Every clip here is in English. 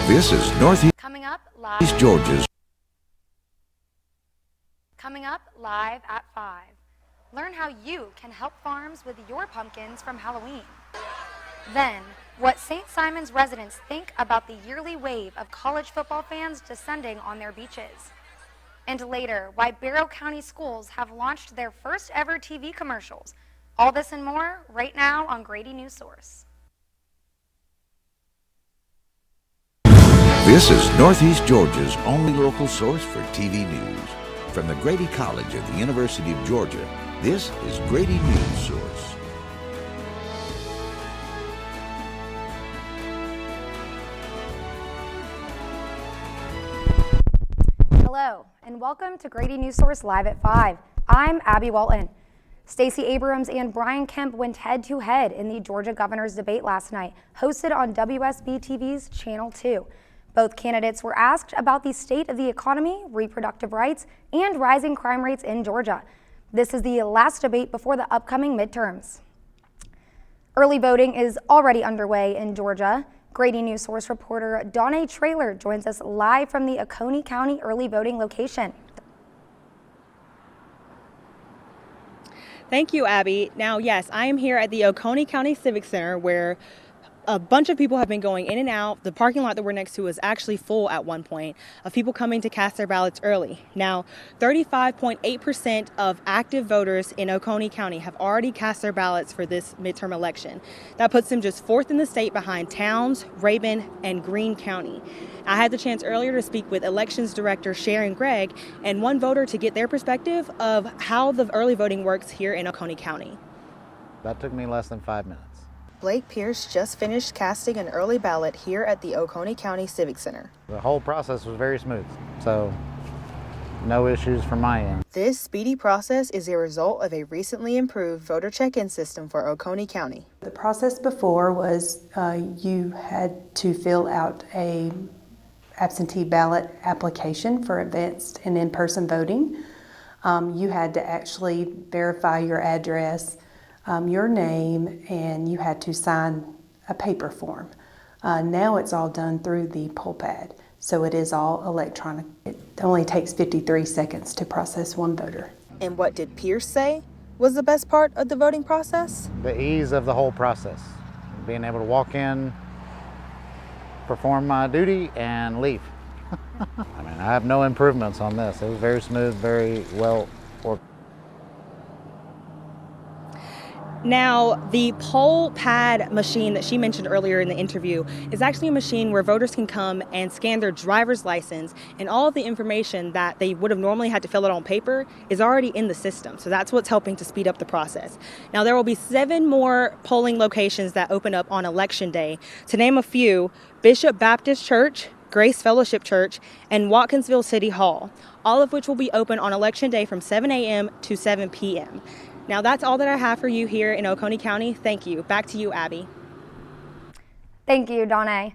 This is Northeast Coming up live. Georgia's. Coming up live at 5. Learn how you can help farms with your pumpkins from Halloween. Then, what St. Simon's residents think about the yearly wave of college football fans descending on their beaches. And later, why Barrow County schools have launched their first ever TV commercials. All this and more right now on Grady Newsource. This is Northeast Georgia's only local source for TV news. From the Grady College of the University of Georgia, this is Grady Newsource. Hello, and welcome to Grady Newsource Live at 5. I'm Abby Walton. Stacey Abrams and Brian Kemp went head-to-head in the Georgia governor's debate last night, hosted on WSB-TV's Channel 2. Both candidates were asked about the state of the economy, reproductive rights, and rising crime rates in Georgia. This is the last debate before the upcoming midterms. Early voting is already underway in Georgia. Grady Newsource reporter Donna Traylor joins us live from the Oconee County early voting location. Thank you, Abby. Now, yes, I am here at the Oconee County Civic Center where a bunch of people have been going in and out. The parking lot that we're next to was actually full at one point of people coming to cast their ballots early. Now, 35.8% of active voters in Oconee County have already cast their ballots for this midterm election. That puts them just fourth in the state behind Towns, Rabun, and Greene County. I had the chance earlier to speak with Elections Director Sharon Gregg and one voter to get their perspective of how the early voting works here in Oconee County. That took me less than 5 minutes. Blake Pierce just finished casting an early ballot here at the Oconee County Civic Center. The whole process was very smooth, so no issues from my end. This speedy process is a result of a recently improved voter check-in system for Oconee County. The process before was you had to fill out a absentee ballot application for advanced and in-person voting. You had to actually verify your address, your name, and you had to sign a paper form. Now it's all done through the poll pad, so it is all electronic. It only takes 53 seconds to process one voter. And what did Pierce say was the best part of the voting process? The ease of the whole process, being able to walk in, perform my duty, and leave. I mean, I have no improvements on this. It was very smooth, very well organized. Now, the poll pad machine that she mentioned earlier in the interview is actually a machine where voters can come and scan their driver's license, and all of the information that they would have normally had to fill out on paper is already in the system. So that's what's helping to speed up the process. Now, there will be 7 more polling locations that open up on Election Day. To name a few: Bishop Baptist Church, Grace Fellowship Church, and Watkinsville City Hall, all of which will be open on Election Day from 7 a.m. to 7 p.m. Now, that's all that I have for you here in Oconee County. Thank you. Back to you, Abby. Thank you, Donna.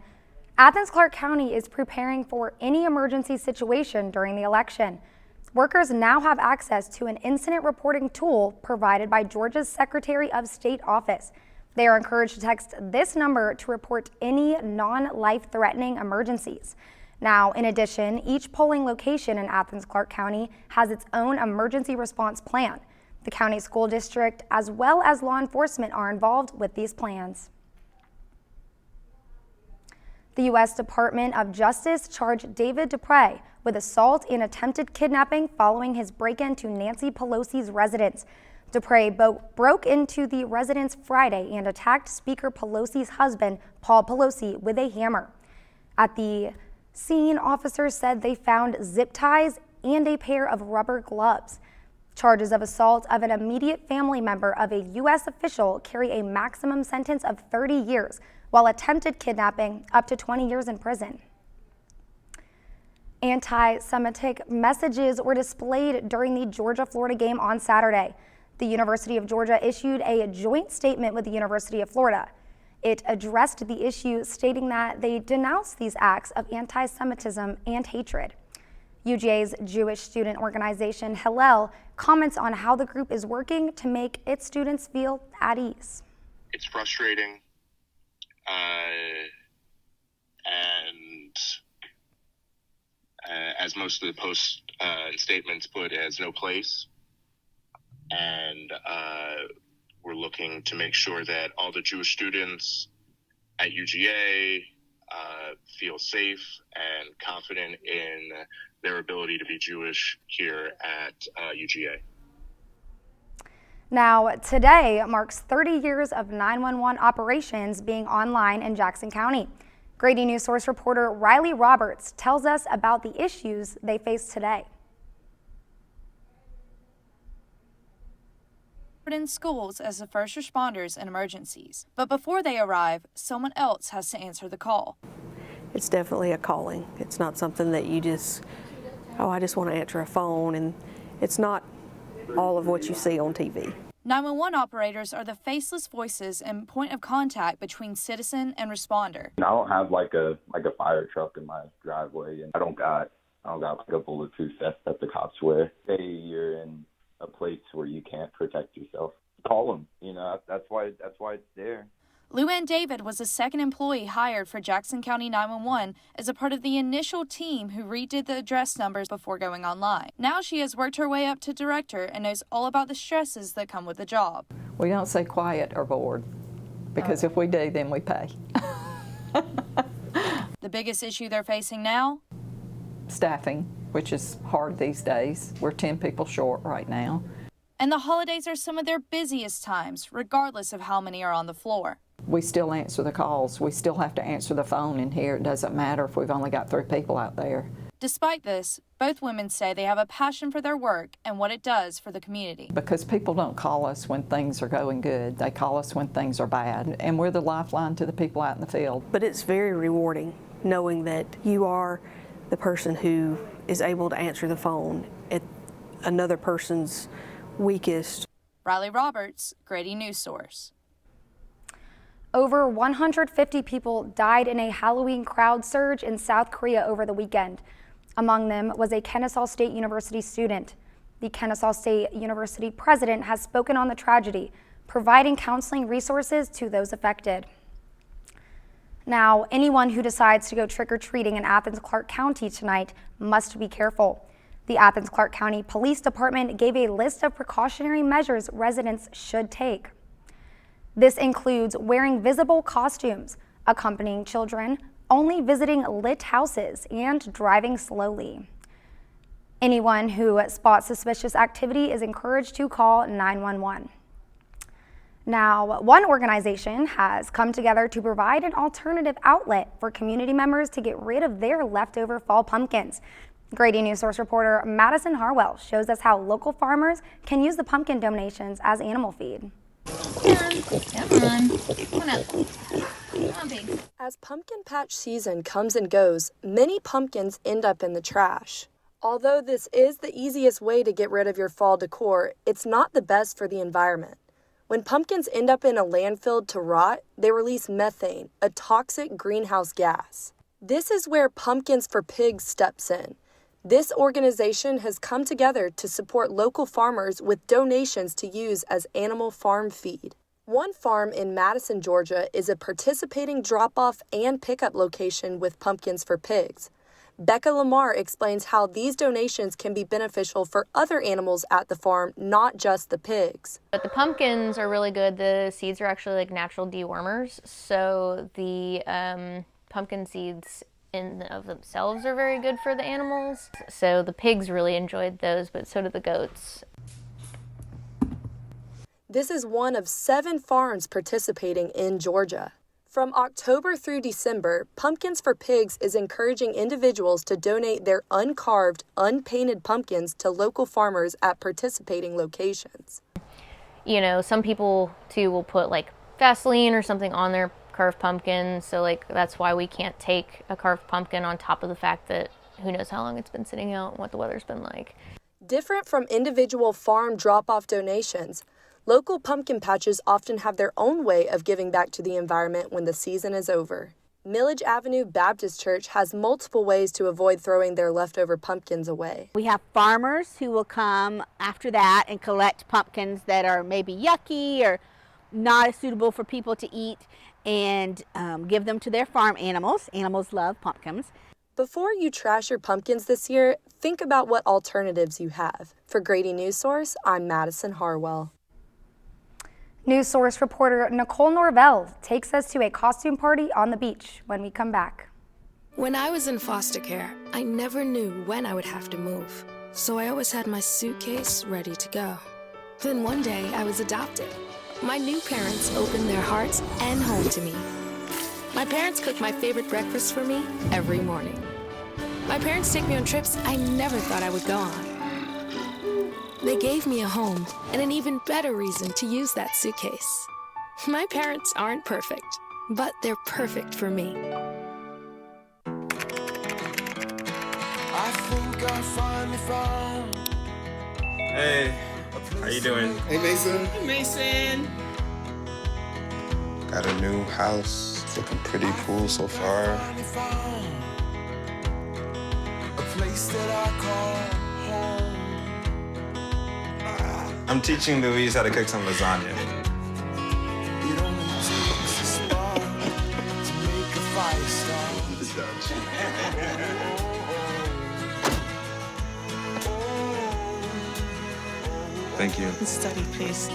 Athens-Clarke County is preparing for any emergency situation during the election. Workers now have access to an incident reporting tool provided by Georgia's Secretary of State office. They are encouraged to text this number to report any non-life-threatening emergencies. Now, in addition, each polling location in Athens-Clarke County has its own emergency response plan. The county school district, as well as law enforcement, are involved with these plans. The U.S. Department of Justice charged David Dupre with assault and attempted kidnapping following his break-in to Nancy Pelosi's residence. Dupre broke into the residence Friday and attacked Speaker Pelosi's husband, Paul Pelosi, with a hammer. At the scene, officers said they found zip ties and a pair of rubber gloves. Charges of assault of an immediate family member of a U.S. official carry a maximum sentence of 30 years, while attempted kidnapping up to 20 years in prison. Anti-Semitic messages were displayed during the Georgia-Florida game on Saturday. The University of Georgia issued a joint statement with the University of Florida. It addressed the issue, stating that they denounce these acts of anti-Semitism and hatred. UGA's Jewish student organization, Hillel, comments on how the group is working to make its students feel at ease. It's frustrating, and as most of the post and statements put, it has no place. And we're looking to make sure that all the Jewish students at UGA feel safe and confident in their ability to be Jewish here at UGA. Now, today marks 30 years of 911 operations being online in Jackson County. Grady Newsource reporter Riley Roberts tells us about the issues they face today. In schools as the first responders in emergencies, but before they arrive, someone else has to answer the call. It's definitely a calling. It's not something that you just, oh, I just want to answer a phone, and it's not all of what you see on TV. 911 operators are the faceless voices and point of contact between citizen and responder. I don't have like a fire truck in my driveway, and I don't got like a bulletproof vest that the cops wear. Say you're in a place where you can't protect yourself, call them. You know, that's why it's there. Luann David was the second employee hired for Jackson County 911 as a part of the initial team who redid the address numbers before going online. Now she has worked her way up to director and knows all about the stresses that come with the job. We don't say quiet or bored, because if we do, then we pay. The biggest issue they're facing now? Staffing, which is hard these days. We're 10 people short right now. And the holidays are some of their busiest times, regardless of how many are on the floor. We still answer the calls. We still have to answer the phone in here. It doesn't matter if we've only got 3 people out there. Despite this, both women say they have a passion for their work and what it does for the community. Because people don't call us when things are going good. They call us when things are bad. And we're the lifeline to the people out in the field. But it's very rewarding knowing that you are the person who is able to answer the phone at another person's weakest. Riley Roberts, Grady Newsource. Over 150 people died in a Halloween crowd surge in South Korea over the weekend. Among them was a Kennesaw State University student. The Kennesaw State University president has spoken on the tragedy, providing counseling resources to those affected. Now, anyone who decides to go trick-or-treating in Athens-Clarke County tonight must be careful. The Athens-Clarke County Police Department gave a list of precautionary measures residents should take. This includes wearing visible costumes, accompanying children, only visiting lit houses, and driving slowly. Anyone who spots suspicious activity is encouraged to call 911. Now, one organization has come together to provide an alternative outlet for community members to get rid of their leftover fall pumpkins. Grady Newsource reporter Madison Harwell shows us how local farmers can use the pumpkin donations as animal feed. Come on up. Come on, baby. As pumpkin patch season comes and goes, many pumpkins end up in the trash. Although this is the easiest way to get rid of your fall decor, it's not the best for the environment. When pumpkins end up in a landfill to rot, they release methane, a toxic greenhouse gas. This is where Pumpkins for Pigs steps in. This organization has come together to support local farmers with donations to use as animal farm feed. One farm in Madison, Georgia is a participating drop-off and pickup location with Pumpkins for Pigs. Becca Lamar explains how these donations can be beneficial for other animals at the farm, not just the pigs. But the pumpkins are really good. The seeds are actually like natural dewormers. So the pumpkin seeds in of themselves are very good for the animals. So the pigs really enjoyed those, but so did the goats. This is one of 7 farms participating in Georgia. From October through December, Pumpkins for Pigs is encouraging individuals to donate their uncarved, unpainted pumpkins to local farmers at participating locations. You know, some people too will put like Vaseline or something on their carved pumpkin, so like that's why we can't take a carved pumpkin on top of the fact that who knows how long it's been sitting out and what the weather's been like. Different from individual farm drop-off donations, local pumpkin patches often have their own way of giving back to the environment when the season is over. Millage Avenue Baptist Church has multiple ways to avoid throwing their leftover pumpkins away. We have farmers who will come after that and collect pumpkins that are maybe yucky or not as suitable for people to eat and give them to their farm animals. Animals love pumpkins. Before you trash your pumpkins this year, think about what alternatives you have. For Grady Newsource, I'm Madison Harwell. Newsource reporter Nicole Norvell takes us to a costume party on the beach when we come back. When I was in foster care, I never knew when I would have to move, so I always had my suitcase ready to go. Then one day, I was adopted. My new parents opened their hearts and home to me. My parents cook my favorite breakfast for me every morning. My parents take me on trips I never thought I would go on. They gave me a home and an even better reason to use that suitcase. My parents aren't perfect, but they're perfect for me. I think I finally found. Hey, how you doing? Hey, Mason. Hey, Mason. Got a new house. It's looking pretty cool so far. A place that I call home. I'm teaching Louise how to cook some lasagna. It only takes a spark to make a fire start. Thank you. Study, please.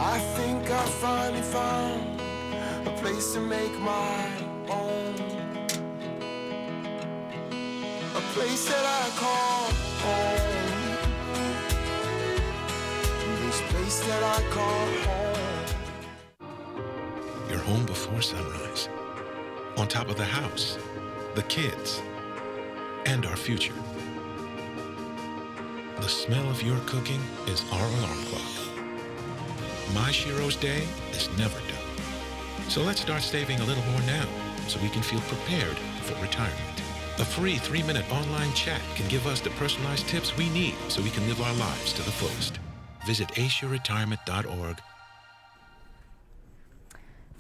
I think I finally found a place to make my own. A place that I call home. This place that I call home. You're home before sunrise. On top of the house, the kids, and our future. The smell of your cooking is our alarm clock. My Shiro's day is never done. So let's start saving a little more now so we can feel prepared for retirement. A free 3-minute online chat can give us the personalized tips we need so we can live our lives to the fullest. Visit aceyourretirement.org.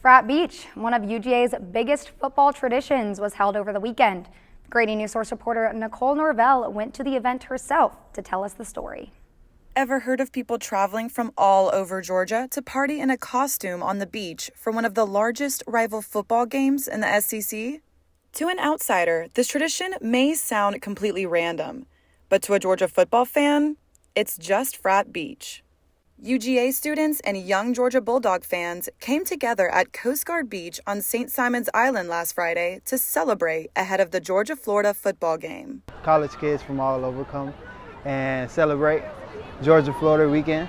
Frat Beach, one of UGA's biggest football traditions, was held over the weekend. Grady Newsource reporter Nicole Norvell went to the event herself to tell us the story. Ever heard of people traveling from all over Georgia to party in a costume on the beach for one of the largest rival football games in the SEC? To an outsider, this tradition may sound completely random, but to a Georgia football fan, it's just Frat Beach. UGA students and young Georgia Bulldog fans came together at Coast Guard Beach on St. Simon's Island last Friday to celebrate ahead of the Georgia-Florida football game. College kids from all over come and celebrate Georgia-Florida weekend.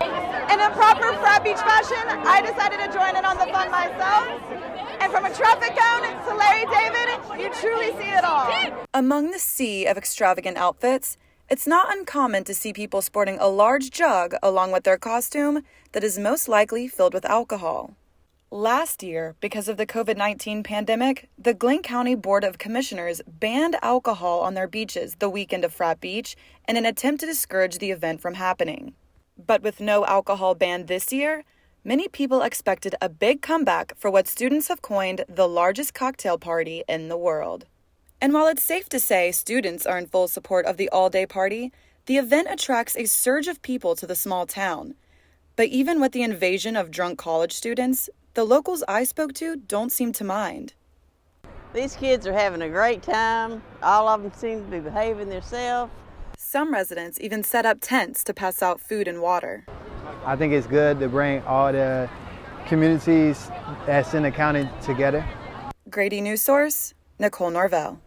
In a proper Frat Beach fashion, I decided to join in on the fun myself. And from a traffic cone to Larry David, you truly see it all. Among the sea of extravagant outfits, it's not uncommon to see people sporting a large jug along with their costume that is most likely filled with alcohol. Last year, because of the COVID-19 pandemic, the Glynn County Board of Commissioners banned alcohol on their beaches the weekend of Frat Beach in an attempt to discourage the event from happening. But with no alcohol ban this year, many people expected a big comeback for what students have coined the largest cocktail party in the world. And while it's safe to say students are in full support of the all-day party, the event attracts a surge of people to the small town. But even with the invasion of drunk college students, the locals I spoke to don't seem to mind. These kids are having a great time. All of them seem to be behaving themselves. Some residents even set up tents to pass out food and water. I think it's good to bring all the communities that's in the county together. Grady Newsource, Nicole Norvell.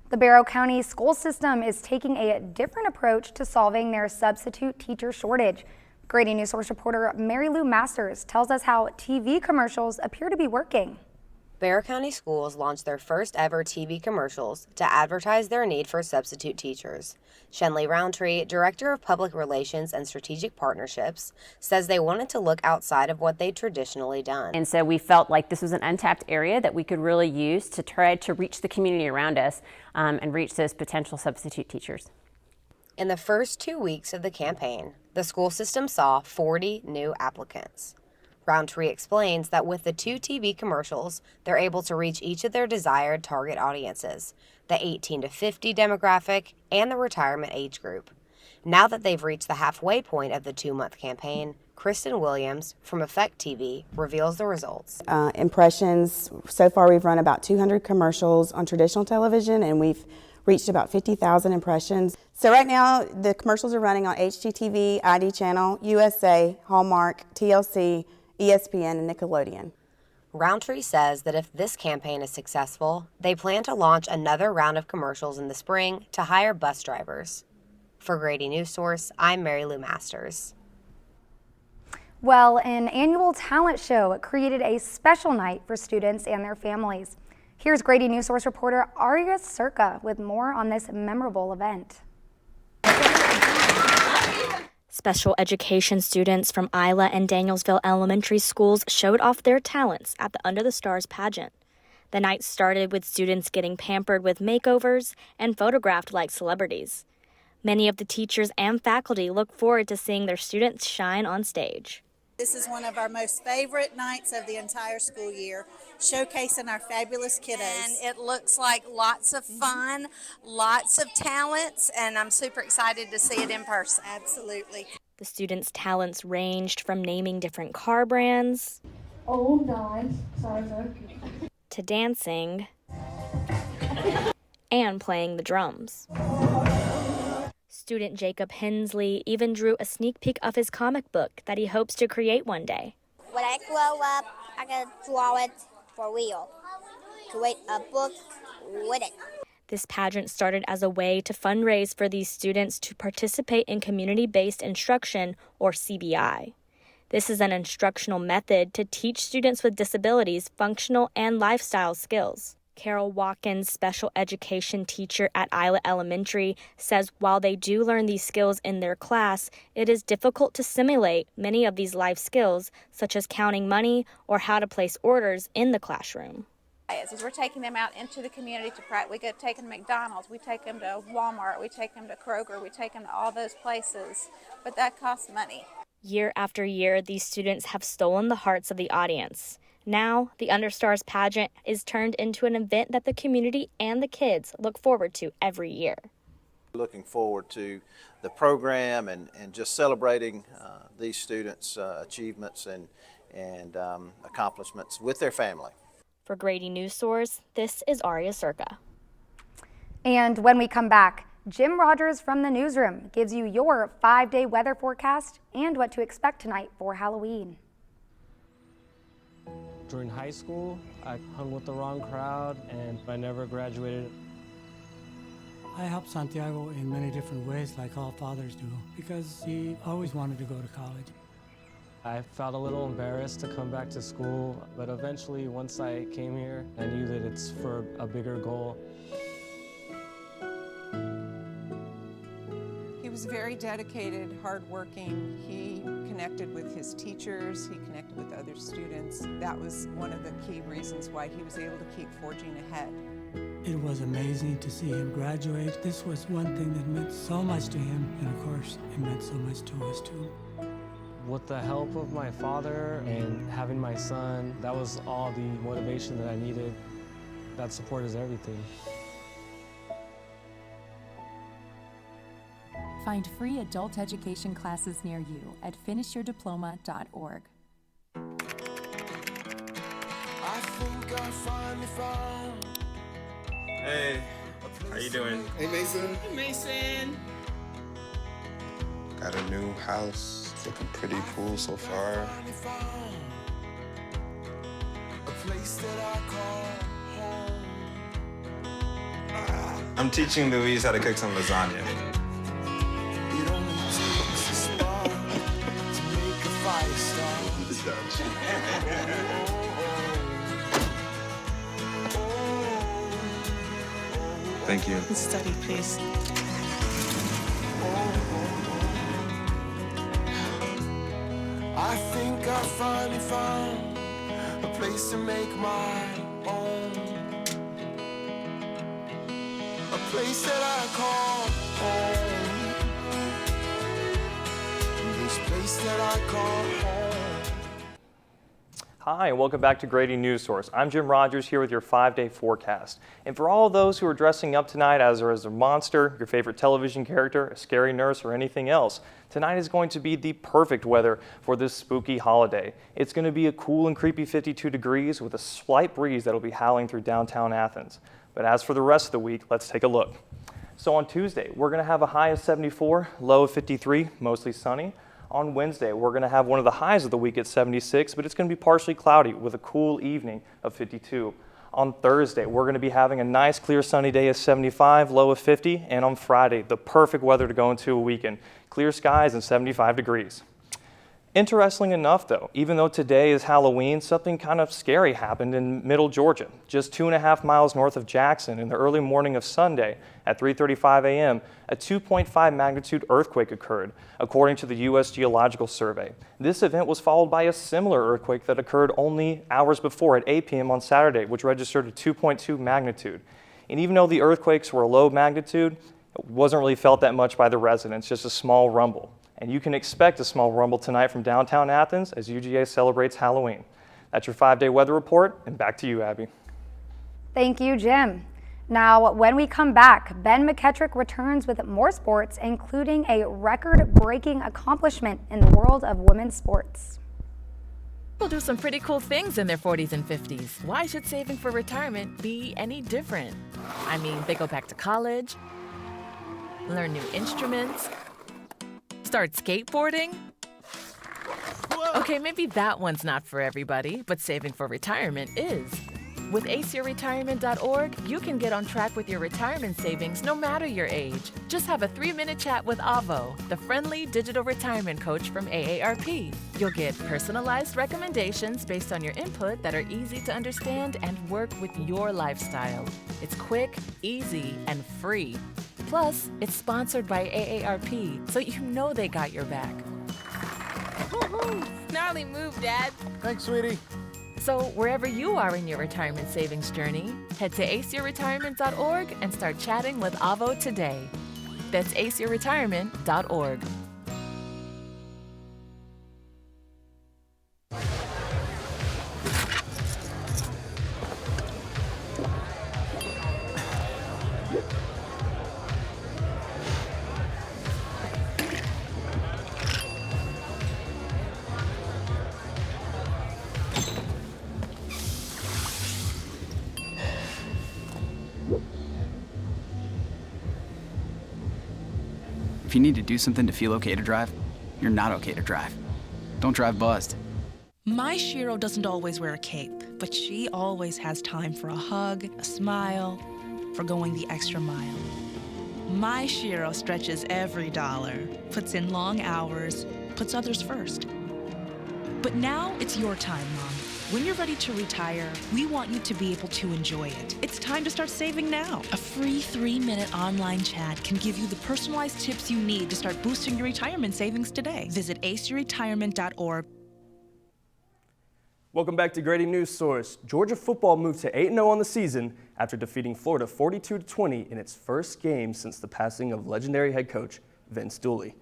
The Barrow County school system is taking a different approach to solving their substitute teacher shortage. Grady Newsource reporter Mary Lou Masters tells us how TV commercials appear to be working. Barrow County Schools launched their first ever TV commercials to advertise their need for substitute teachers. Shenley Roundtree, Director of Public Relations and Strategic Partnerships, says they wanted to look outside of what they'd traditionally done. And so we felt like this was an untapped area that we could really use to try to reach the community around us and reach those potential substitute teachers. In the first 2 weeks of the campaign, the school system saw 40 new applicants. Roundtree explains that with the 2 TV commercials, they're able to reach each of their desired target audiences, the 18 to 50 demographic and the retirement age group. Now that they've reached the halfway point of the 2-month campaign, Kristen Williams from Effect TV reveals the results. Impressions, so far we've run about 200 commercials on traditional television, and we've reached about 50,000 impressions. So right now the commercials are running on HGTV, ID Channel, USA, Hallmark, TLC, ESPN, and Nickelodeon. Roundtree says that if this campaign is successful, they plan to launch another round of commercials in the spring to hire bus drivers. For Grady Newsource, I'm Mary Lou Masters. Well, an annual talent show created a special night for students and their families. Here's Grady Newsource reporter Aria Circa with more on this memorable event. Special education students from Isla and Danielsville elementary schools showed off their talents at the Under the Stars pageant. The night started with students getting pampered with makeovers and photographed like celebrities. Many of the teachers and faculty look forward to seeing their students shine on stage. This is one of our most favorite nights of the entire school year, showcasing our fabulous kiddos. And it looks like lots of fun, lots of talents, and I'm super excited to see it in person. Absolutely. The students' talents ranged from naming different car brands to dancing and playing the drums. Student Jacob Hensley even drew a sneak peek of his comic book that he hopes to create one day. When I grow up, I'm going to draw it for real. Create a book with it. This pageant started as a way to fundraise for these students to participate in community-based instruction, or CBI. This is an instructional method to teach students with disabilities functional and lifestyle skills. Carol Watkins, special education teacher at Isla Elementary, says while they do learn these skills in their class, it is difficult to simulate many of these life skills, such as counting money or how to place orders in the classroom. As we're taking them out into the community to practice, we go take them to McDonald's, we take them to Walmart, we take them to Kroger, we take them to all those places, but that costs money. Year after year, these students have stolen the hearts of the audience. Now, the Understars pageant is turned into an event that the community and the kids look forward to every year. Looking forward to the program and just celebrating these students' achievements and accomplishments with their family. For Grady Newsource, this is Aria Circa. And when we come back, Jim Rogers from the newsroom gives you your 5-day weather forecast and what to expect tonight for Halloween. During high school, I hung with the wrong crowd and I never graduated. I helped Santiago in many different ways, like all fathers do, because he always wanted to go to college. I felt a little embarrassed to come back to school, but eventually once I came here, I knew that it's for a bigger goal. He was very dedicated, hardworking. He connected with his teachers, he connected with other students. That was one of the key reasons why he was able to keep forging ahead. It was amazing to see him graduate. This was one thing that meant so much to him, and of course, it meant so much to us too. With the help of my father and having my son, that was all the motivation that I needed. That support is everything. Find free adult education classes near you at finishyourdiploma.org. I think I finally found. Hey, how you doing? Hey, Mason. Hey, Mason. Got a new house. It's looking pretty cool so far. A place that I call home. I'm teaching Louise how to cook some lasagna. It only takes a spark to make a fire start. Thank you. Study, please. I think I finally found a place to make my own. A place that I call home. This place that I call home. Hi, and welcome back to Grady Newsource. I'm Jim Rogers here with your 5-day forecast. And for all those who are dressing up tonight as a monster, your favorite television character, a scary nurse, or anything else, tonight is going to be the perfect weather for this spooky holiday. It's going to be a cool and creepy 52 degrees with a slight breeze that will be howling through downtown Athens. But as for the rest of the week, let's take a look. So on Tuesday, we're going to have a high of 74, low of 53, mostly sunny. On Wednesday, we're going to have one of the highs of the week at 76, but it's going to be partially cloudy with a cool evening of 52. On Thursday, we're going to be having a nice clear sunny day of 75, low of 50, and on Friday, the perfect weather to go into a weekend. Clear skies and 75 degrees. Interestingly enough, though, even though today is Halloween, something kind of scary happened in Middle Georgia. Just 2.5 miles north of Jackson in the early morning of Sunday at 3:35 a.m., a 2.5 magnitude earthquake occurred, according to the U.S. Geological Survey. This event was followed by a similar earthquake that occurred only hours before at 8 p.m. on Saturday, which registered a 2.2 magnitude. And even though the earthquakes were low magnitude, it wasn't really felt that much by the residents, just a small rumble. And you can expect a small rumble tonight from downtown Athens as UGA celebrates Halloween. That's your 5-day weather report, and back to you, Abby. Thank you, Jim. Now, when we come back, Ben McKettrick returns with more sports, including a record-breaking accomplishment in the world of women's sports. People do some pretty cool things in their 40s and 50s. Why should saving for retirement be any different? I mean, they go back to college, learn new instruments, start skateboarding? Okay, maybe that one's not for everybody, but saving for retirement is. With aceyourretirement.org, you can get on track with your retirement savings no matter your age. Just have a 3-minute chat with Avo, the friendly digital retirement coach from AARP. You'll get personalized recommendations based on your input that are easy to understand and work with your lifestyle. It's quick, easy, and free. Plus, it's sponsored by AARP, so you know they got your back. Woohoo! Gnarly move, Dad. Thanks, sweetie. So wherever you are in your retirement savings journey, head to aceyourretirement.org and start chatting with Avo today. That's aceyourretirement.org. If you need to do something to feel okay to drive, you're not okay to drive. Don't drive buzzed. My Shiro doesn't always wear a cape, but she always has time for a hug, a smile, for going the extra mile. My Shiro stretches every dollar, puts in long hours, puts others first. But now it's your time, Mom. When you're ready to retire, we want you to be able to enjoy it. It's time to start saving now. A free 3-minute online chat can give you the personalized tips you need to start boosting your retirement savings today. Visit aceyourretirement.org. Welcome back to Grady Newsource. Georgia football moved to 8-0 on the season after defeating Florida 42-20 in its first game since the passing of legendary head coach Vince Dooley.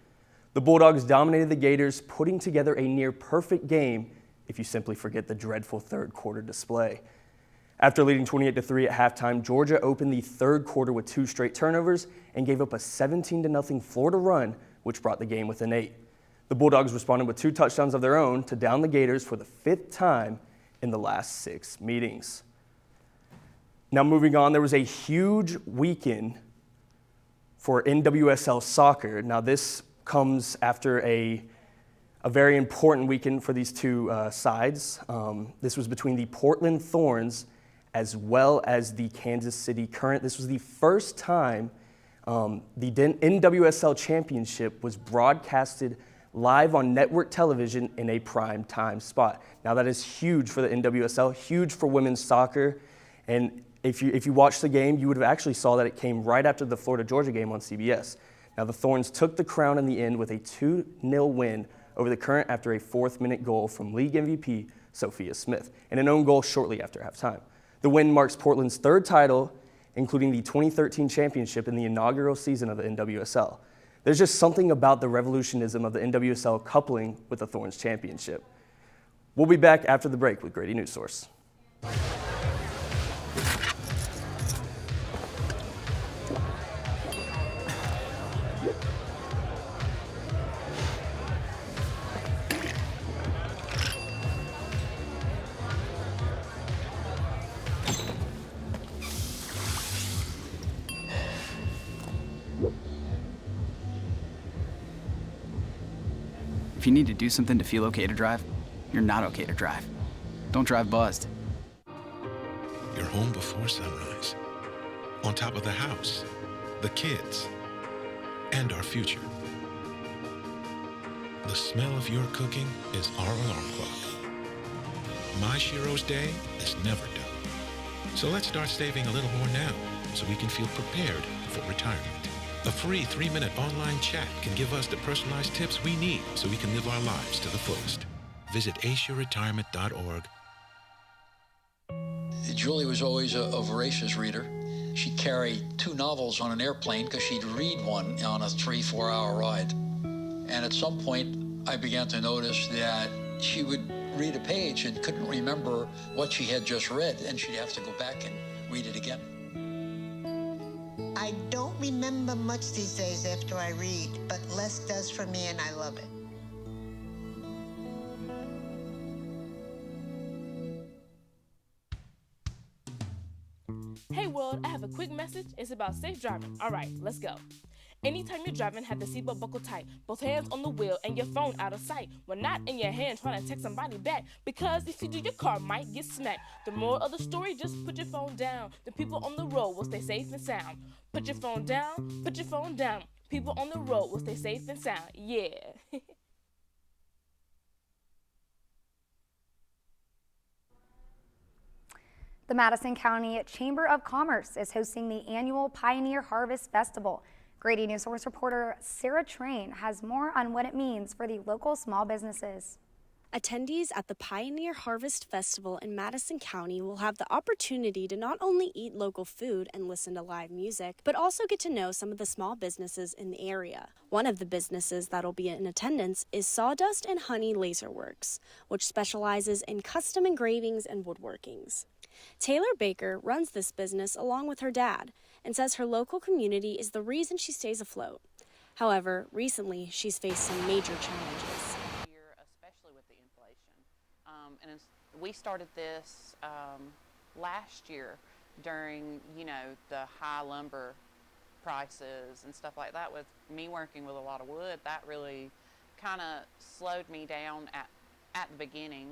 The Bulldogs dominated the Gators, putting together a near-perfect game if you simply forget the dreadful third quarter display. After leading 28-3 at halftime, Georgia opened the third quarter with 2 straight turnovers and gave up a 17-0 Florida run, which brought the game within 8. The Bulldogs responded with 2 touchdowns of their own to down the Gators for the 5th time in the last 6 meetings. Now moving on, there was a huge weekend for NWSL soccer. Now this comes after a very important weekend for these two sides. This was between the Portland Thorns as well as the Kansas City Current. This was the first time the NWSL Championship was broadcasted live on network television in a prime time spot. Now that is huge for the NWSL, huge for women's soccer. And if you watched the game, you would have actually saw that it came right after the Florida-Georgia game on CBS. Now the Thorns took the crown in the end with a 2-0 win over the Current after a 4th-minute goal from league MVP Sophia Smith and an own goal shortly after halftime. The win marks Portland's 3rd title, including the 2013 championship in the inaugural season of the NWSL. There's just something about the revolutionism of the NWSL coupling with the Thorns championship. We'll be back after the break with Grady Newsource. If you need to do something to feel okay to drive, you're not okay to drive. Don't drive buzzed. You're home before sunrise, on top of the house, the kids, and our future. The smell of your cooking is our alarm clock. My Shiro's day is never done. So let's start saving a little more now so we can feel prepared for retirement. A free 3-minute online chat can give us the personalized tips we need so we can live our lives to the fullest. Visit aceyourretirement.org. Julie was always a voracious reader. She'd carry 2 novels on an airplane because she'd read one on a 3-4 hour ride. And at some point, I began to notice that she would read a page and couldn't remember what she had just read, and she'd have to go back and read it again. I don't remember much these days after I read, but less does for me, and I love it. Hey world, I have a quick message. It's about safe driving. All right, let's go. Anytime you're driving, have the seatbelt buckled tight. Both hands on the wheel and your phone out of sight. When not in your hand trying to text somebody back. Because if you do, your car might get smacked. The moral of the story, just put your phone down. The people on the road will stay safe and sound. Put your phone down, put your phone down. People on the road will stay safe and sound. Yeah. The Madison County Chamber of Commerce is hosting the annual Pioneer Harvest Festival. Grady Newsource reporter Sarah Train has more on what it means for the local small businesses. Attendees at the Pioneer Harvest Festival in Madison County will have the opportunity to not only eat local food and listen to live music, but also get to know some of the small businesses in the area. One of the businesses that'll be in attendance is Sawdust and Honey Laserworks, which specializes in custom engravings and woodworkings. Taylor Baker runs this business along with her dad and says her local community is the reason she stays afloat. However, recently she's faced some major challenges. Especially with the inflation. We started this last year during, the high lumber prices and stuff like that. With me working with a lot of wood, that really kind of slowed me down at the beginning.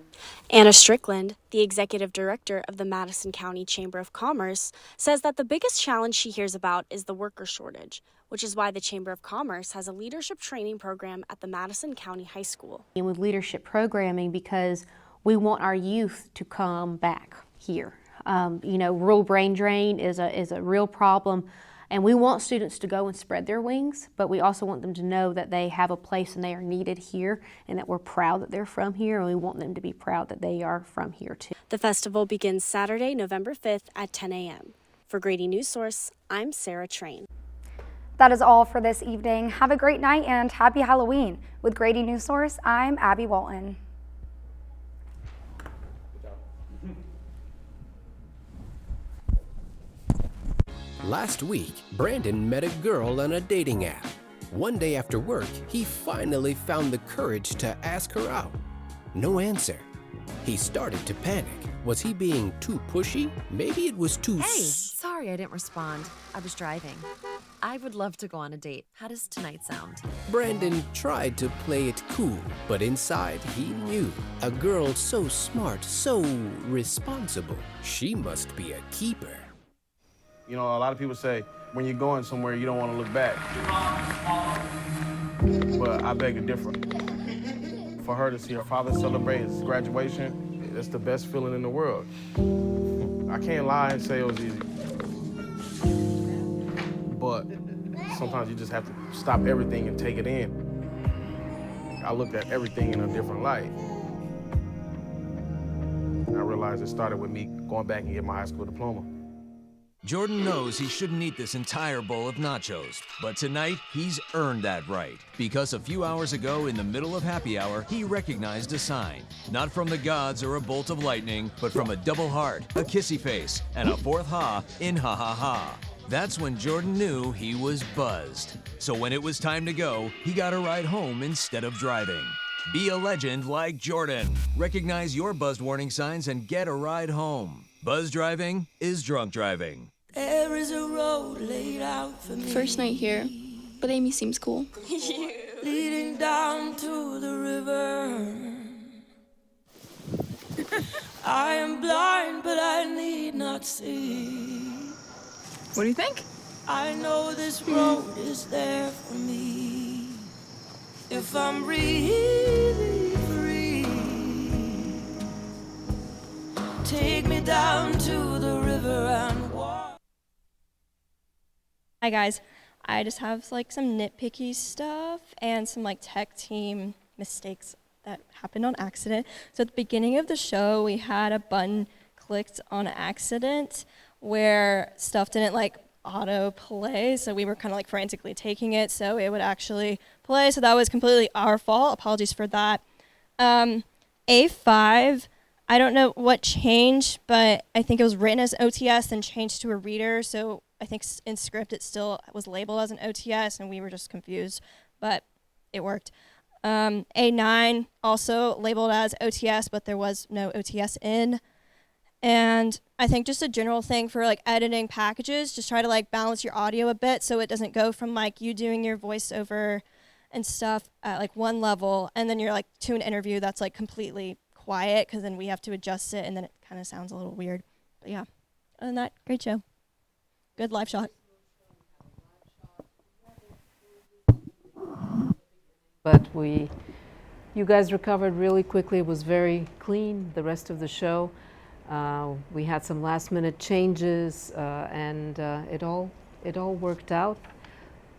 Anna Strickland, the executive director of the Madison County Chamber of Commerce, says that the biggest challenge she hears about is the worker shortage, which is why the Chamber of Commerce has a leadership training program at the Madison County High School. And with leadership programming, because we want our youth to come back here. Rural brain drain is a real problem. And we want students to go and spread their wings, but we also want them to know that they have a place and they are needed here and that we're proud that they're from here, and we want them to be proud that they are from here too. The festival begins Saturday, November 5th at 10 a.m. For Grady Newsource, I'm Sarah Train. That is all for this evening. Have a great night and happy Halloween. With Grady Newsource, I'm Abby Walton. Last week, Brandon met a girl on a dating app. One day after work, he finally found the courage to ask her out. No answer. He started to panic. Was he being too pushy? Maybe it was too... Hey, sorry I didn't respond. I was driving. I would love to go on a date. How does tonight sound? Brandon tried to play it cool, but inside he knew. A girl so smart, so responsible. She must be a keeper. A lot of people say, when you're going somewhere, you don't want to look back. But I beg to differ. For her to see her father celebrate his graduation, that's the best feeling in the world. I can't lie and say it was easy. But sometimes you just have to stop everything and take it in. I looked at everything in a different light. And I realized it started with me going back and getting my high school diploma. Jordan knows he shouldn't eat this entire bowl of nachos, but tonight he's earned that right. Because a few hours ago, in the middle of happy hour, he recognized a sign. Not from the gods or a bolt of lightning, but from a double heart, a kissy face, and a fourth ha in ha ha ha. That's when Jordan knew he was buzzed. So when it was time to go, he got a ride home instead of driving. Be a legend like Jordan. Recognize your buzzed warning signs and get a ride home. Buzz driving is drunk driving. There is a road laid out for me. First night here, but Amy seems cool. Leading down to the river. I am blind, but I need not see. What do you think? I know this road is there for me. If I'm really free, take me down to the river and walk. Hi guys, I just have like some nitpicky stuff and some like tech team mistakes that happened on accident. So at the beginning of the show, we had a button clicked on accident where stuff didn't like auto play, so we were kind of like frantically taking it so it would actually play. So that was completely our fault. Apologies for that. A5, I don't know what changed, but I think it was written as OTS and changed to a reader. So I think in script it still was labeled as an OTS and we were just confused, but it worked. A9 also labeled as OTS, but there was no OTS in. And I think just a general thing for like editing packages, just try to like balance your audio a bit so it doesn't go from like you doing your voiceover and stuff at like one level and then you're like to an interview that's like completely quiet, because then we have to adjust it and then it kind of sounds a little weird. But yeah, other than that, great show. Good live shot. But you guys recovered really quickly. It was very clean, the rest of the show. We had some last minute changes and it all worked out.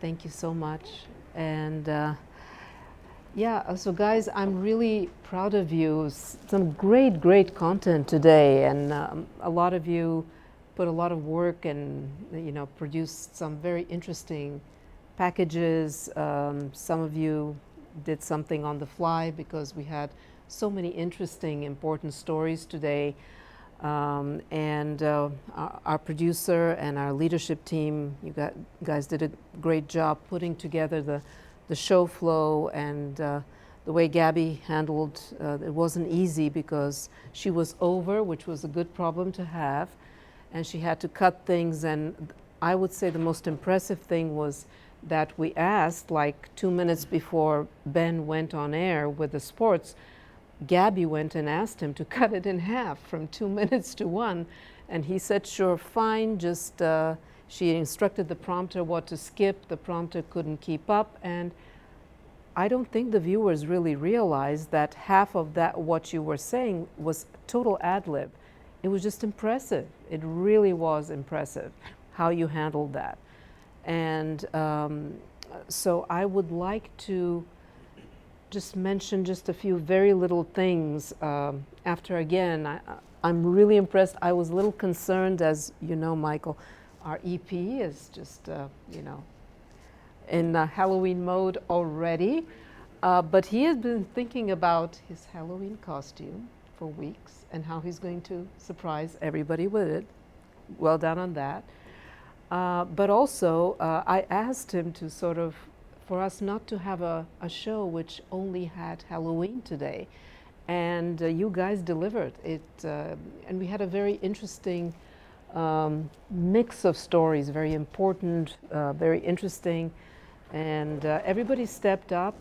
Thank you so much. And yeah, so guys, I'm really proud of you. Some great content today, and a lot of you put a lot of work and produced some very interesting packages. Some of you did something on the fly because we had so many interesting, important stories today. And our producer and our leadership team, you guys did a great job putting together the show flow, and the way Gabby handled it wasn't easy because she was over, which was a good problem to have, and she had to cut things. And I would say the most impressive thing was that we asked, like 2 minutes before Ben went on air with the sports, Gabby went and asked him to cut it in half from 2 minutes to 1, and he said, sure, fine, just she instructed the prompter what to skip. The prompter couldn't keep up, and I don't think the viewers really realized that half of that, what you were saying, was total ad-lib. It was just impressive. It really was impressive how you handled that. And so I would like to just mention just a few very little things after, again, I'm really impressed. I was a little concerned, as you know, Michael, our EP is just, in Halloween mode already, but he has been thinking about his Halloween costume for weeks and how he's going to surprise everybody with it. Well done on that. But also, I asked him to sort of, for us not to have a show which only had Halloween today. And you guys delivered it. And we had a very interesting mix of stories, very important, very interesting. And everybody stepped up.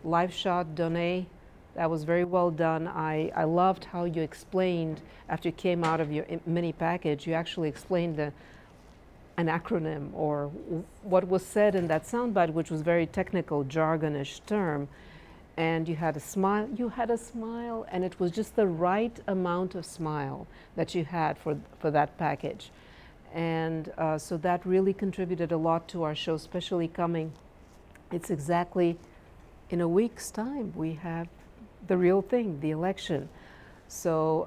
Live shot, Donné, that was very well done. I loved how you explained, after you came out of your mini package, you actually explained an acronym or what was said in that soundbite, which was very technical, jargonish term. And you had a smile, and it was just the right amount of smile that you had for that package. And so that really contributed a lot to our show, especially coming. It's exactly in a week's time, we have the real thing, the election. So,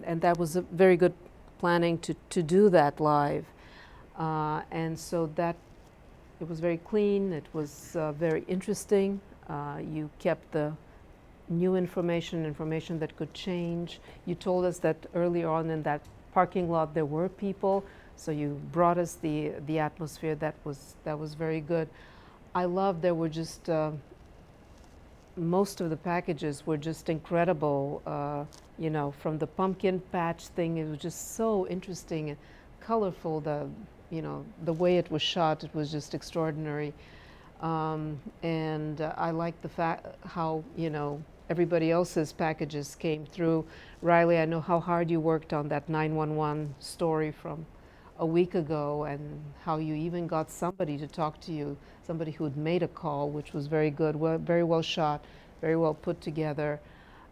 and that was a very good planning to do that live. And so that, it was very clean, it was very interesting. You kept the new information that could change. You told us that earlier on in that parking lot there were people, so you brought us the atmosphere that was very good. I love there were just most of the packages were just incredible. You know, from the pumpkin patch thing, it was just so interesting and colorful. The way it was shot, it was just extraordinary. And I like the fact how, everybody else's packages came through. Riley, I know how hard you worked on that 911 story from a week ago, and how you even got somebody to talk to you, somebody who had made a call, which was very good, very well shot, very well put together.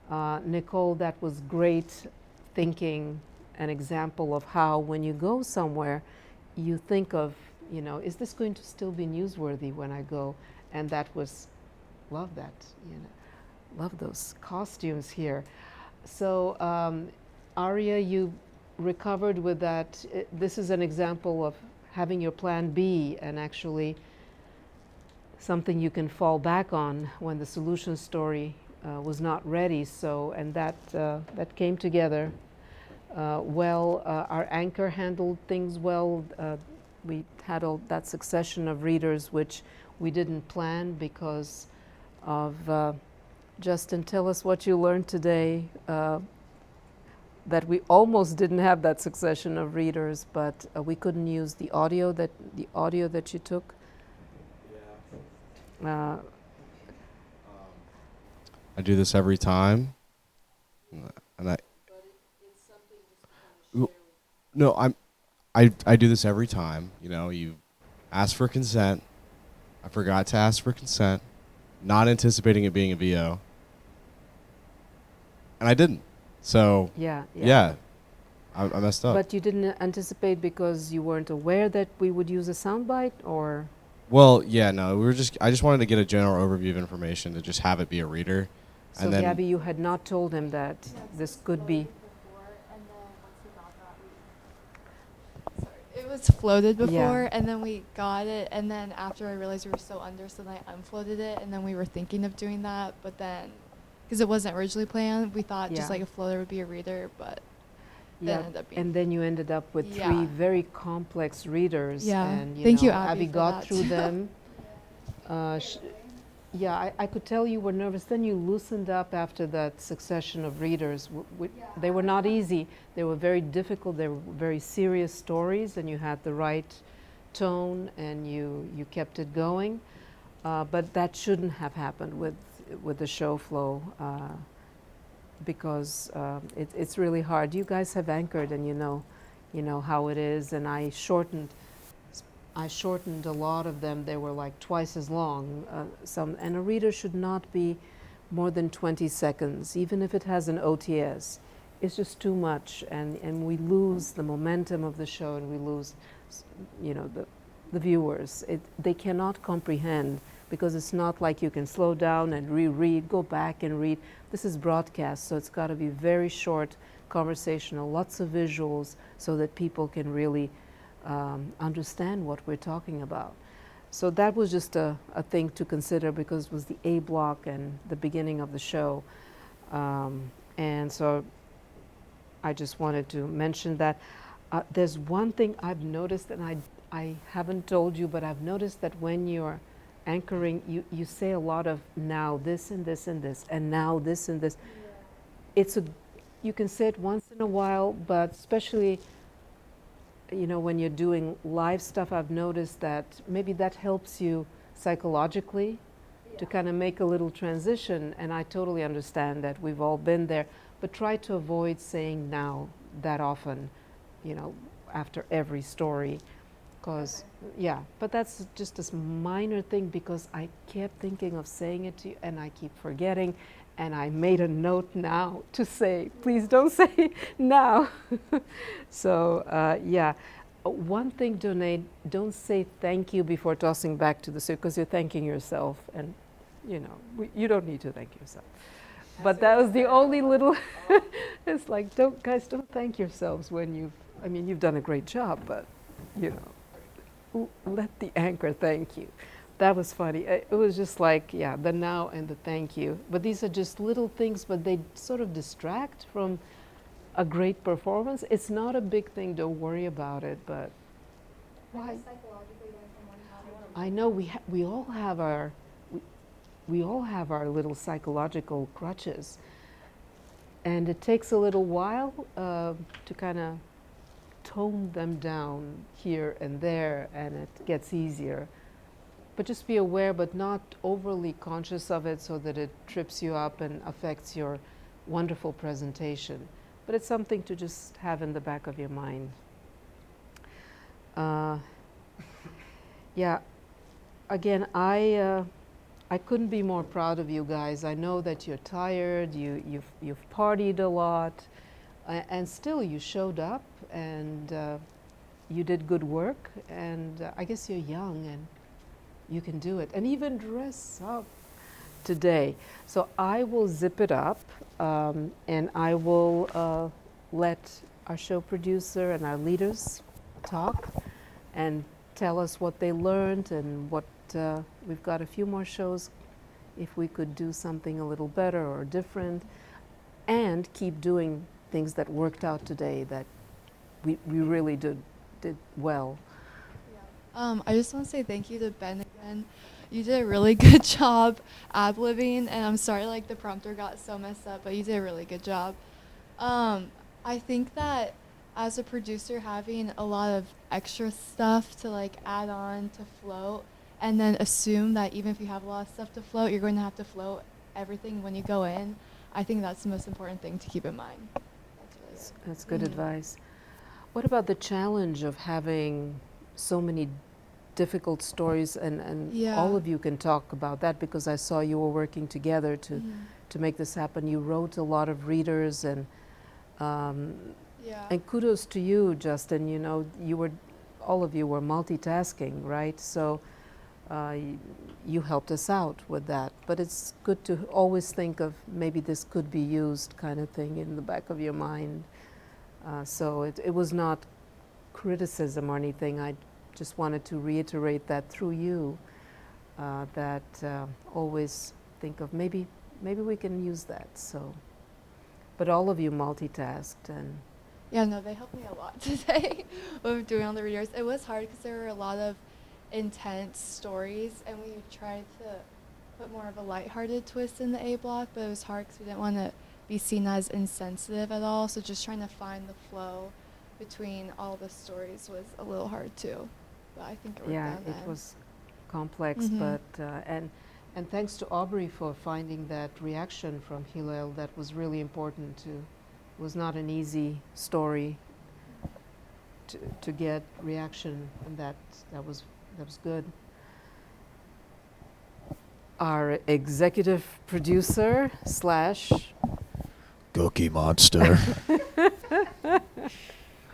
Nicole, that was great thinking, an example of how when you go somewhere, you think of, is this going to still be newsworthy when I go? And that was, love that, love those costumes here. So Aria, you recovered with that. This is an example of having your plan B and actually something you can fall back on when the solution story was not ready. So, and that came together well. Our anchor handled things well. We had that succession of readers, which we didn't plan because of Justin, tell us what you learned today, that we almost didn't have that succession of readers, but we couldn't use the audio that you took. I do this every time, and I do this every time. You ask for consent. I forgot to ask for consent, not anticipating it being a VO, and I didn't. So yeah, I messed up. But you didn't anticipate because you weren't aware that we would use a soundbite, or? Well, yeah, no, I just wanted to get a general overview of information to just have it be a reader. So and then Gabby, you had not told him that this could be. It was floated before, Yeah. and then we got it, and then after I realized we were still under, so then I unfloated it, and then we were thinking of doing that, but then, because it wasn't originally planned, we thought just Yeah. like a floater would be a reader, but then Yeah, it ended up being. and then you ended up with Yeah. 3 very complex readers. Yeah. And Thank you, Abby, for got that. through them. I could tell you were nervous. Then you loosened up after that succession of readers. They were not easy. They were very difficult. They were very serious stories, and you had the right tone, and you kept it going. But that shouldn't have happened with the show flow. Because it's really hard. You guys have anchored, and you know how it is. And I shortened a lot of them. They were like twice as long. And a reader should not be more than 20 seconds, even if it has an OTS. It's just too much, and we lose the momentum of the show, and we lose, the viewers. They cannot comprehend, because it's not like you can slow down and reread, go back and read. This is broadcast, so it's got to be very short, conversational, lots of visuals, so that people can really understand what we're talking about. So that was just a thing to consider, because it was the A block and the beginning of the show. And so I just wanted to mention that. There's one thing I've noticed, and I haven't told you, but I've noticed that when you're anchoring, you say a lot of now this and this and this, and now this and this. You can say it once in a while, but especially when you're doing live stuff, I've noticed that maybe that helps you psychologically to kind of make a little transition. And I totally understand that. We've all been there, but try to avoid saying now that often, after every story. Because, but that's just this minor thing, because I kept thinking of saying it to you, and I keep forgetting, and I made a note now to say, please don't say now. So, one thing, don't say thank you before tossing back to the suit, because you're thanking yourself, and, you don't need to thank yourself. But that was the only little, it's like, guys, don't thank yourselves when I mean, you've done a great job, but, you know, let the anchor thank you. That was funny. It was just like, yeah, the now and the thank you. But these are just little things, but they sort of distract from a great performance. It's not a big thing, don't worry about it, but why? I know we all have our we all have our little psychological crutches, and it takes a little while to kind of tone them down here and there, and it gets easier. But just be aware, but not overly conscious of it so that it trips you up and affects your wonderful presentation. But it's something to just have in the back of your mind. Yeah, again, I couldn't be more proud of you guys. I know that you're tired, you've partied a lot, and still you showed up and you did good work, and I guess you're young and you can do it, and even dress up today. So I will zip it up, and I will let our show producer and our leaders talk and tell us what they learned and what we've got a few more shows if we could do something a little better or different, and keep doing things that worked out today that we really did well. I just want to say thank you to Ben again. You did a really good job ad-libbing, and I'm sorry like the prompter got so messed up, but you did a really good job. I think that as a producer, having a lot of extra stuff to like add on to float, and then assume that even if you have a lot of stuff to float, you're going to have to float everything when you go in. I think that's the most important thing to keep in mind. That's good advice. What about the challenge of having so many difficult stories, and Yeah. all of you can talk about that because I saw you were working together to make this happen. You wrote a lot of readers, and and kudos to you, Justin. You know, all of you were multitasking, right? So you helped us out with that. But it's good to always think of maybe this could be used kind of thing in the back of your mind. So it was not criticism or anything. I just wanted to reiterate that through you, that always think of maybe we can use that. So, but all of you multitasked, and Yeah, no, they helped me a lot today with doing all the readers. It was hard because there were a lot of intense stories, and we tried to put more of a lighthearted twist in the A block, but it was hard because we didn't want to be seen as insensitive at all. So just trying to find the flow between all the stories was a little hard too. But I think it worked out. Yeah, it was complex, but and thanks to Aubrey for finding that reaction from Hillel. That was really important too. It was not an easy story to get reaction, and that was good. Our executive producer / Cookie Monster.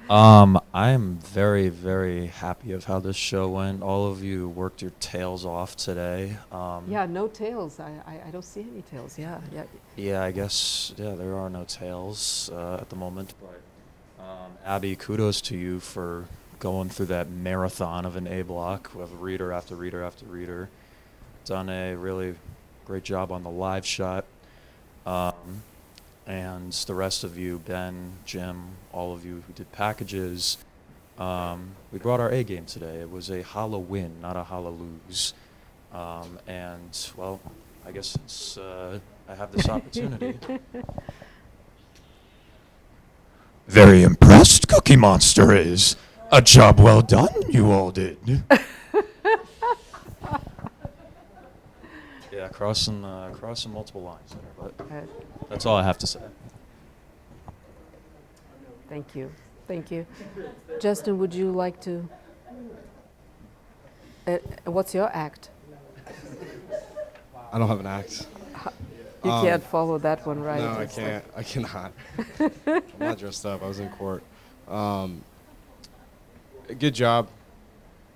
I'm very, very happy of how this show went. All of you worked your tails off today. Yeah, no tails. I don't see any tails. Yeah. Yeah, I guess, there are no tails at the moment. But Abby, kudos to you for going through that marathon of an A block with reader after reader after reader. Done a really great job on the live shot. And the rest of you, Ben, Jim, all of you who did packages, we brought our A game today. It was a holla win, not a holla lose. And, well, I guess since I have this opportunity. Very impressed, Cookie Monster is. A job well done, you all did. Yeah, crossing multiple lines there, but that's all I have to say. Thank you. Justin, would you like to? What's your act? I don't have an act. You can't follow that one, right? No, I can't. I cannot. I'm not dressed up. I was in court. Good job.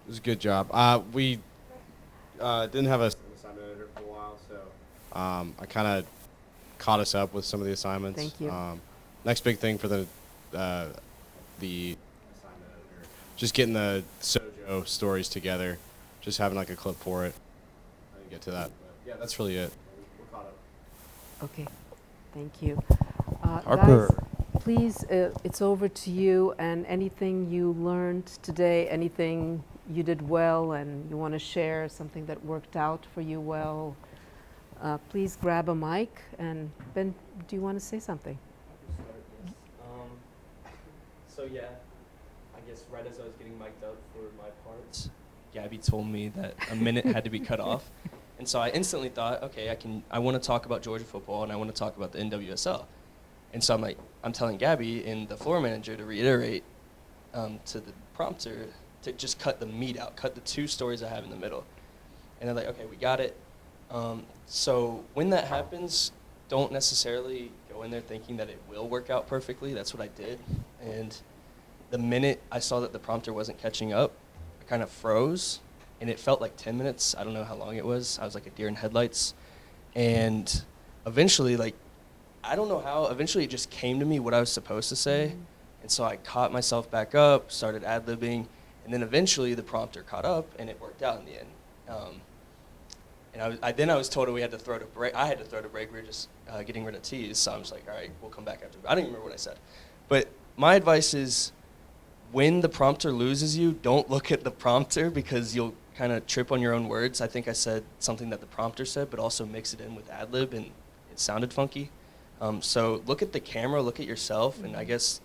It was a good job. We didn't have a assignment editor for a while, so I kind of caught us up with some of the assignments. Thank you. Next big thing for the just getting the Sojo stories together, just having like a clip for it. I didn't get to that, but yeah, that's really it. We're caught up. Okay, thank you. Harper. Guys, please, it's over to you, and anything you learned today, anything you did well and you want to share, something that worked out for you well, please grab a mic. And Ben, do you want to say something? So yeah, I guess right as I was getting mic'd up for my parts, Gabby told me that a minute had to be cut off. And so I instantly thought, okay, I want to talk about Georgia football and I want to talk about the NWSL. And so I'm telling Gabby and the floor manager to reiterate to the prompter to just cut the meat out, cut the 2 stories I have in the middle. And they're like, okay, we got it. So when that happens, don't necessarily go in there thinking that it will work out perfectly. That's what I did. And the minute I saw that the prompter wasn't catching up, I kind of froze. And it felt like 10 minutes. I don't know how long it was. I was like a deer in headlights. And eventually, like, I don't know how, eventually it just came to me what I was supposed to say. And so I caught myself back up, started ad-libbing, and then eventually the prompter caught up, and it worked out in the end. And then I was told we had to throw to break. I had to throw to break. We were just getting rid of teas, so I was like, all right, we'll come back after. I don't even remember what I said. But my advice is when the prompter loses you, don't look at the prompter because you'll kind of trip on your own words. I think I said something that the prompter said, but also mix it in with ad-lib, and it sounded funky. So look at the camera, look at yourself, and I guess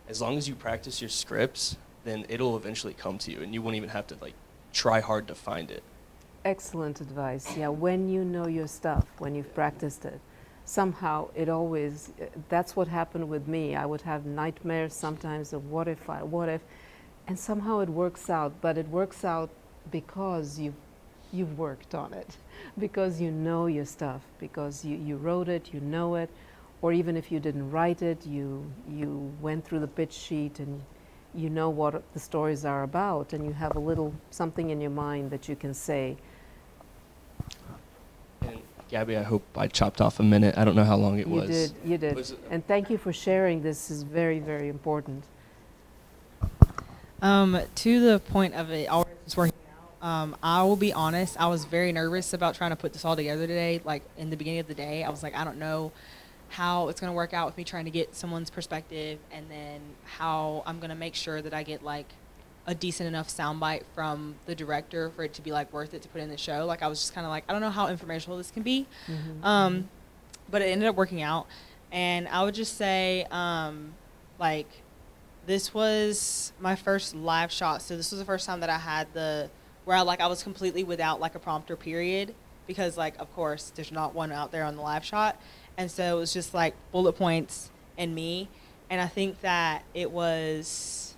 as long as you practice your scripts, then it'll eventually come to you, and you won't even have to like try hard to find it. Excellent advice. Yeah, when you know your stuff, when you've practiced it, somehow it always, that's what happened with me. I would have nightmares sometimes of what if, and somehow it works out, but it works out because you've worked on it, because you know your stuff, because you wrote it, you know it, or even if you didn't write it, you went through the pitch sheet and you know what the stories are about, and you have a little something in your mind that you can say. And Gabby, I hope I chopped off a minute. I don't know how long it was. You did. And thank you for sharing. This is very, very important. To the point of it always working out, I will be honest, I was very nervous about trying to put this all together today. Like in the beginning of the day, I was like, I don't know how it's going to work out with me trying to get someone's perspective, and then how I'm going to make sure that I get like a decent enough soundbite from the director for it to be like worth it to put in the show. Like I was just kind of like, I don't know how informational this can be. But it ended up working out. And I would just say, like, this was my first live shot. So this was the first time that I had where I was completely without like a prompter period, because like, of course, there's not one out there on the live shot. And so it was just like bullet points and me. And I think that it was,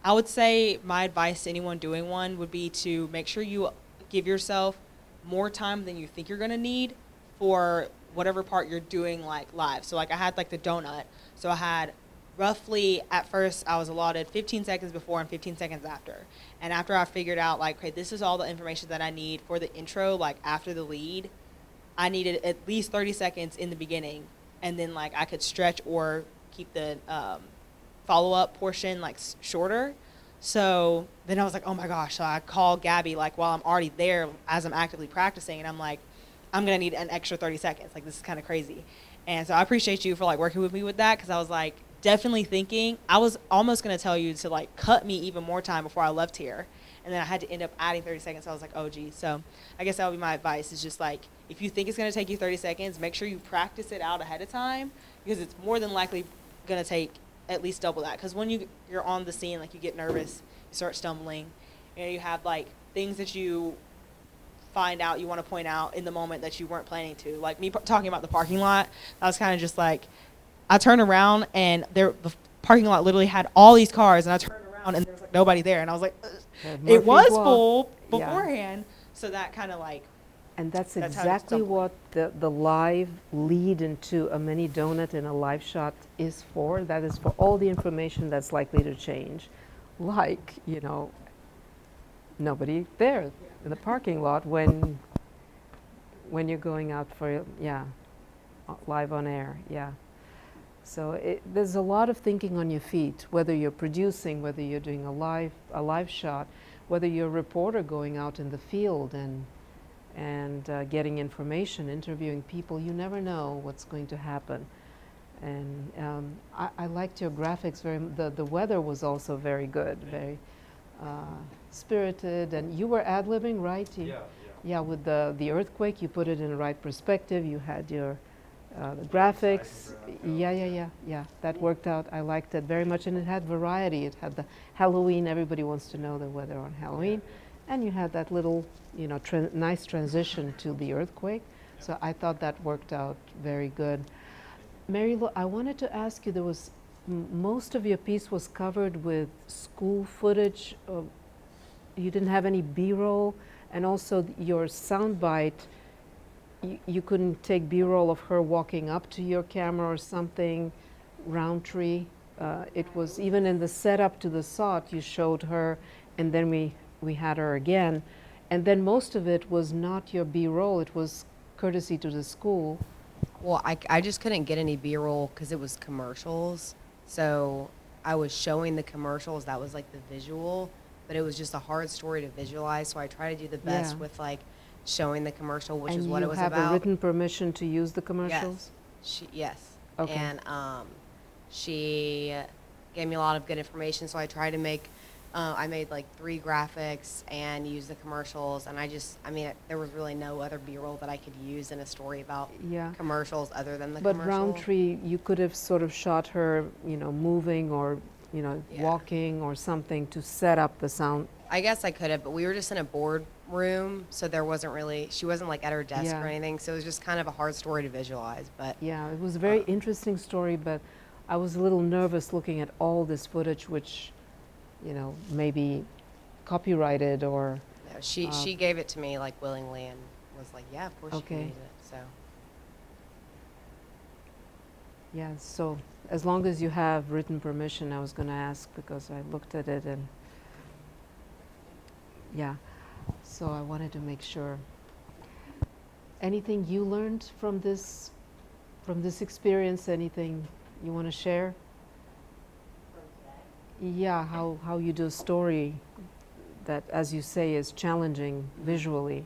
I would say my advice to anyone doing one would be to make sure you give yourself more time than you think you're going to need for whatever part you're doing like live. So like I had like the donut. So I had roughly, at first I was allotted 15 seconds before and 15 seconds after. And after I figured out like, okay, this is all the information that I need for the intro, like after the lead, I needed at least 30 seconds in the beginning, and then like I could stretch or keep the follow-up portion like shorter. So then I was like, oh my gosh. So I called Gabby like while I'm already there as I'm actively practicing, and I'm like, I'm gonna need an extra 30 seconds. Like this is kind of crazy. And so I appreciate you for like working with me with that, because I was like definitely thinking, I was almost gonna tell you to like cut me even more time before I left here. And then I had to end up adding 30 seconds. So I was like, oh, geez. So I guess that would be my advice, is just like, if you think it's going to take you 30 seconds, make sure you practice it out ahead of time, because it's more than likely going to take at least double that. Because when you're on the scene, like you get nervous, you start stumbling, you have like things that you find out you want to point out in the moment that you weren't planning to. Like me talking about the parking lot, I was kind of just like, I turned around and the parking lot literally had all these cars, and I turned around and there was like nobody there, and I was like, it was full beforehand. Yeah. So that kind of like, and that's exactly what the live lead into a mini donut in a live shot is for. That is for all the information that's likely to change, like nobody there in the parking lot when you're going out for live on air. So there's a lot of thinking on your feet, whether you're producing, whether you're doing a live shot, whether you're a reporter going out in the field and getting information, interviewing people. You never know what's going to happen. And I liked your graphics very. The weather was also very good, very spirited. And you were ad-libbing, right? Yeah, with the earthquake, you put it in the right perspective. You had your the graphics. Yeah. That worked out. I liked it very much, and it had variety. It had the Halloween. Everybody wants to know the weather on Halloween, and you had that little, nice transition to the earthquake. So I thought that worked out very good. Mary Lou, I wanted to ask you. There was most of your piece was covered with school footage. You didn't have any B-roll, and also your soundbite. You couldn't take B-roll of her walking up to your camera or something, Roundtree. It was even in the setup to the SOT, you showed her, and then we had her again. And then most of it was not your B-roll, it was courtesy to the school. Well, I just couldn't get any B-roll because it was commercials. So I was showing the commercials, that was like the visual, but it was just a hard story to visualize. So I try to do the best with like showing the commercial, which is what it was about. And you have a written permission to use the commercials? Yes. Okay. And she gave me a lot of good information, so I tried to make, I made like 3 graphics and used the commercials, and there was really no other B-roll that I could use in a story about commercials other than the commercial. But Roundtree, you could have sort of shot her, moving or, walking or something to set up the sound. I guess I could have, but we were just in a boardroom, so there wasn't really, she wasn't like at her desk or anything, so it was just kind of a hard story to visualize. But yeah, it was a very interesting story, but I was a little nervous looking at all this footage, which, maybe copyrighted or. No, she gave it to me like willingly and was like, yeah, of course you can use it. So. Yeah, so as long as you have written permission, I was going to ask because I looked at it and. Yeah, so I wanted to make sure. Anything you learned from this experience? Anything you want to share? Yeah, how you do a story that, as you say, is challenging visually.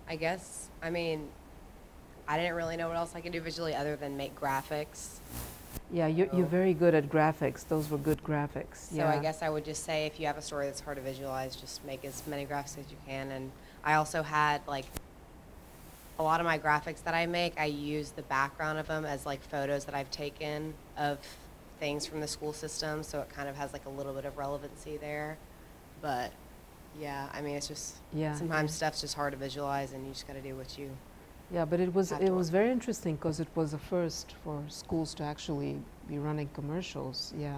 I guess, I didn't really know what else I could do visually other than make graphics. Yeah, you're very good at graphics. Those were good graphics. So I guess I would just say if you have a story that's hard to visualize, just make as many graphics as you can. And I also had like a lot of my graphics that I make, I use the background of them as like photos that I've taken of things from the school system. So it kind of has like a little bit of relevancy there. But yeah, it's just sometimes stuff's just hard to visualize and you just got to do what you. Yeah, but it was very interesting because it was a first for schools to actually be running commercials. Yeah,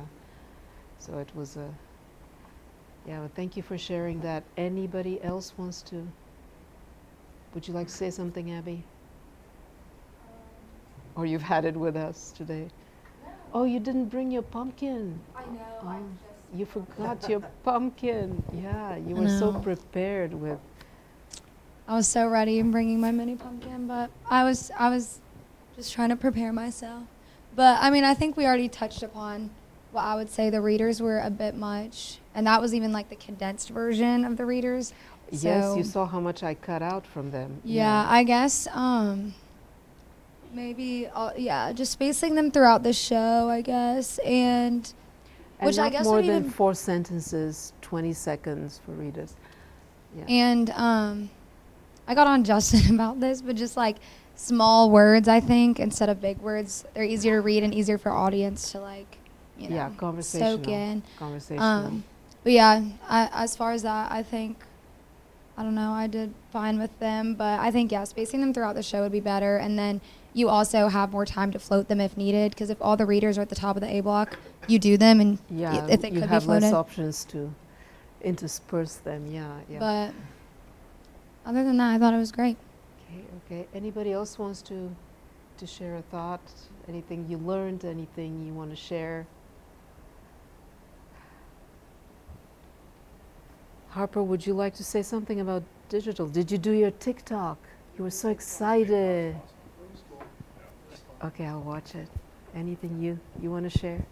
so it was a. Yeah, well, thank you for sharing that. Anybody else wants to? Would you like to say something, Abby? Or you've had it with us today? No. Oh, you didn't bring your pumpkin. I know. Oh, you forgot your pumpkin. Yeah, you were so prepared with. I was so ready in bringing my mini pumpkin, but I was just trying to prepare myself. But I think we already touched upon what I would say the readers were a bit much, and that was even like the condensed version of the readers. Yes, you saw how much I cut out from them. Yeah, I guess maybe just spacing them throughout the show, I guess, and which not I guess more would than even 4 sentences, 20 seconds for readers. Yeah. And I got on Justin about this, but just like small words, I think, instead of big words, they're easier to read and easier for audience to like, conversational. soak in. Conversational. But yeah, as far as that, I think, I don't know, I did fine with them, but I think, spacing them throughout the show would be better. And then you also have more time to float them if needed, because if all the readers are at the top of the A block, you do them, and if they you could have be floated. less options to intersperse them. Yeah. But other than that, I thought it was great. Okay. Anybody else wants to share a thought? Anything you learned? Anything you want to share? Harper, would you like to say something about digital? Did you do your TikTok? You were so excited. Okay, I'll watch it. anything you want to share?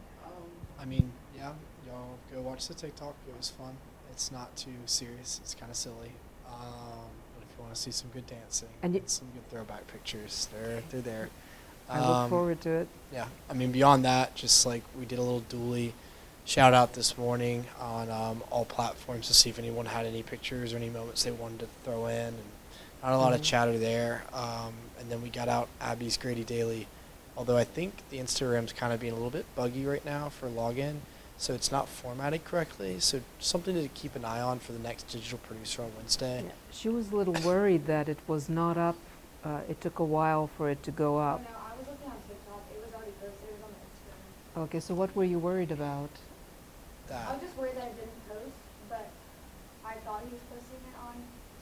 I mean, yeah, y'all go watch the TikTok. It was fun. It's not too serious. It's kind of silly. But if you want to see some good dancing and some good throwback pictures, they're there. I look forward to it. Yeah, I mean, beyond that, just like we did a little dually shout out this morning on all platforms to see if anyone had any pictures or any moments they wanted to throw in, and not a lot of chatter there. And then we got out Abby's Grady Daily, although I think the Instagram's kind of being a little bit buggy right now for login, so it's not formatted correctly. So something to keep an eye on for the next digital producer on Wednesday. Yeah. She was a little worried that it was not up. It took a while for it to go up. No, I was looking on TikTok. It was already posted. It was on the Instagram. Okay, so what were you worried about? I was just worried that it didn't post, but I thought he was posting it on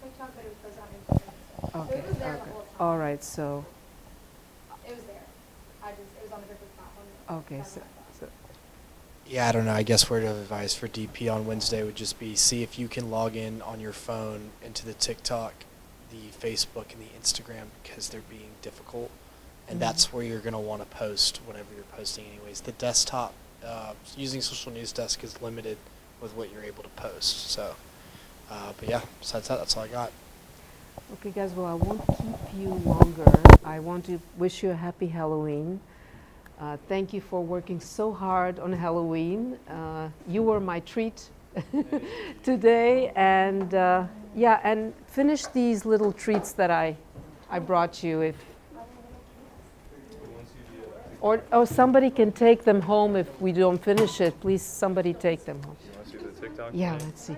TikTok, but it was posted on Instagram. Okay, So it was there okay. the whole time. All right, so. It was there. It was on the different platform. Okay, so. Yeah, I don't know. I guess word of advice for DP on Wednesday would just be see if you can log in on your phone into the TikTok, the Facebook, and the Instagram, because they're being difficult. And that's where you're going to want to post whatever you're posting anyways. The desktop, using Social News Desk is limited with what you're able to post. So, but yeah, besides that, that's all I got. Okay, guys, well, I won't keep you longer. I want to wish you a happy Halloween. Thank you for working so hard on Halloween. You were my treat today. And yeah, and finish these little treats that I brought you. Or somebody can take them home if we don't finish it. Please, somebody take them home. You want to see the TikTok? Yeah, let's see.